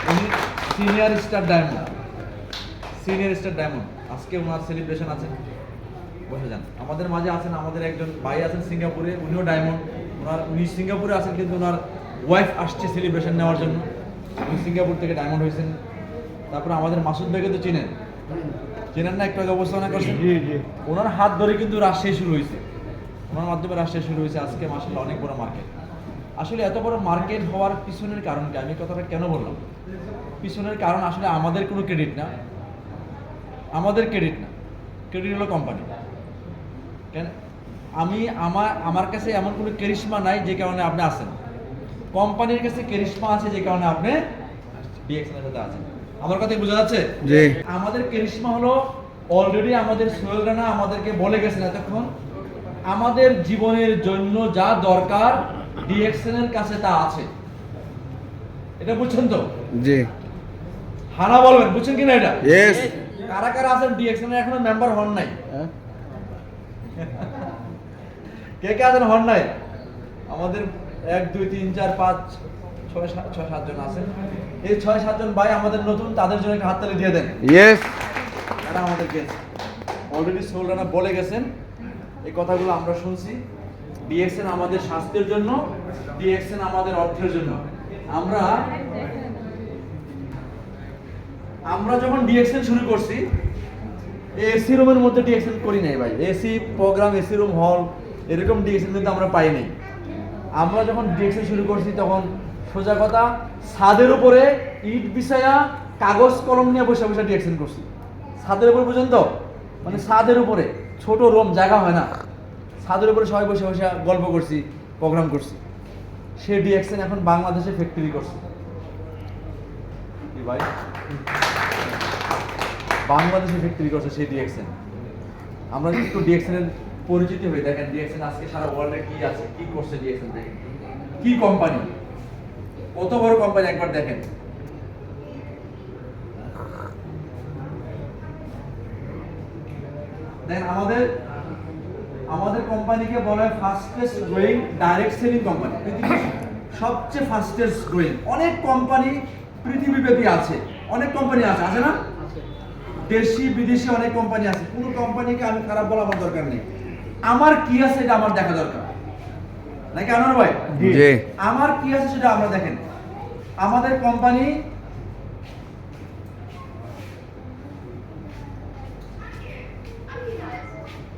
উনি senior star diamond আজকে ওনার celebration আছে। বসে যান। আমাদের মাঝে আছেন আমাদের একজন ভাই আছেন সিঙ্গাপুরে, উনিও ডায়মন্ড। উনি সিঙ্গাপুরে আছেন, কিন্তু ওনার ওয়াইফ আসছে সেলিব্রেশন নেওয়ার জন্য। উনি সিঙ্গাপুর থেকে ডায়মন্ড হয়েছেন। তারপরে আমাদের মাসুদ ভাইকে তো চেনেন না, একটু আগে অবস্থান করছেন। ওনার হাত ধরে কিন্তু রাজশাহী শুরু হয়েছে, ওনার মাধ্যমে রাজশাহী শুরু হয়েছে। আজকে মাশাআল্লাহ অনেক বড় মার্কেট। আসলে এত বড় মার্কেট হওয়ার পিছনের কারণ কি, আমি কথাটা কেন বললাম? পিছনের কারণ আসলে আমাদের কোনো ক্রেডিট না, ক্রেডিট হলো কোম্পানি। কেন আমার কাছে এমন কোনো ক্যারিশমা নাই যে কারণে আপনি আসেন। কোম্পানির কাছে ক্যারিশমা আছে যে কারণে আপনি ডিএক্সএন এর সাথে আছেন। আমার কথা বোঝা যাচ্ছে? জি। আমাদের ক্যারিশমা হলো অলরেডি আমাদের সোহেল রানা আমাদেরকে বলে গেছেন এতক্ষণ, আমাদের জীবনের জন্য যা দরকার ডিএক্সএন এর কাছে তা আছে। এটা বুঝছেন তো? জি। হানা বলবেন, বুঝছেন কিনা এটা? ইয়েস। কারা কারা আছেন ডিএক্সএন এর এখনো মেম্বার হন নাই? কে কে আছেন হন নাই? আমাদের 1 2 3 4 5 6 7 জন আছেন। এই 6 7 জন ভাই আমাদের নতুন, তাদের জন্য একটা হাততালি দিয়ে দেন। ইয়েস। তারা আমাদেরকে অলরেডি সোহেল রানা বলে গেছেন, এই কথাগুলো আমরা শুনছি। ডিএক্সএন আমাদের স্বাস্থ্যের জন্য, ডিএক্সএন আমাদের অর্থের জন্য। আমরা যখন ডিএক্সএন শুরু করছি, এসি রুমের মধ্যে ডিএক্সএন করি নাই ভাই। এসি প্রোগ্রাম, এসি রুম, হল, এরকম ডিএক্সএন কিন্তু আমরা পাই নাই। আমরা যখন ডিএক্সএন শুরু করছি তখন সোজা কথা ছাদের উপরে ইট বিছায়া কাগজ কলম নিয়ে বসে বসে ডিএক্সএন করছি। ছাদের উপর পর্যন্ত, মানে ছাদের উপরে ছোট রুম, জায়গা হয় না, ছাদের উপরে সবাই বসে বসে গল্প করছি, প্রোগ্রাম করছি। সে ডিএক্সএন এখন বাংলাদেশে ফ্যাক্টরি করছে। কি ভাই, বাংলাদেশে ফ্যাক্টরি করছে সেই ডিএক্সএন। আমরা একটু ডিএক্সএন এর পরিচিতি হয়ে দেখেন ডিএক্সএন আজকে সারা ওয়ার্ল্ডে কি আছে, কি করছে ডিএক্সএন থেকে, কি কোম্পানি, কত বড় কোম্পানি একবার দেখেন। দেখেন আমাদের কোম্পানিকে বলা হয় fastest growing direct selling company, পৃথিবীর সবচেয়ে ফাস্টেস্ট গ্রোয়িং। অনেক কোম্পানি পৃথিবীব্যাপী আছে, অনেক কোম্পানি আছে না? দেশি বিদেশি অনেক কোম্পানি আছে। কোনো কোম্পানিকে আমি খারাপ বলা আমার দরকার নেই। আমার কি আছে এটা আমার দেখা দরকার, নাকি আনোয়ার ভাই? জি। আমার কি আছে সেটা আমরা দেখেন। আমাদের কোম্পানি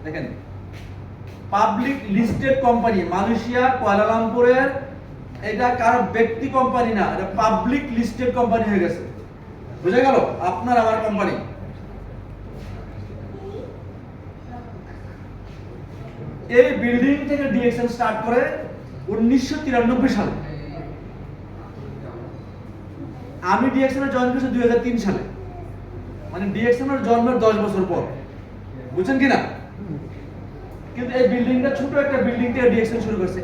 দেখেন পাবলিক লিস্টেড কোম্পানি, মালয়েশিয়া কুয়ালালামপুরের। এটা কারো ব্যক্তি কোম্পানি না, এটা পাবলিক লিস্টেড কোম্পানি হয়ে গেছে। বুঝে গেল? আপনার আমার কোম্পানি। এই বিল্ডিং থেকে ডিএক্সএন স্টার্ট করে 1993 সালে। আমি ডিএক্সএন এ জয়েন করেছি 2003 সালে, মানে ডিএক্সএন এর জন্মের 10 বছর পর। বুঝছেন কিনা? কিন্তু এই বিল্ডিংটা ছোট একটা বিল্ডিং থেকে ডিএক্সএন শুরু করছে।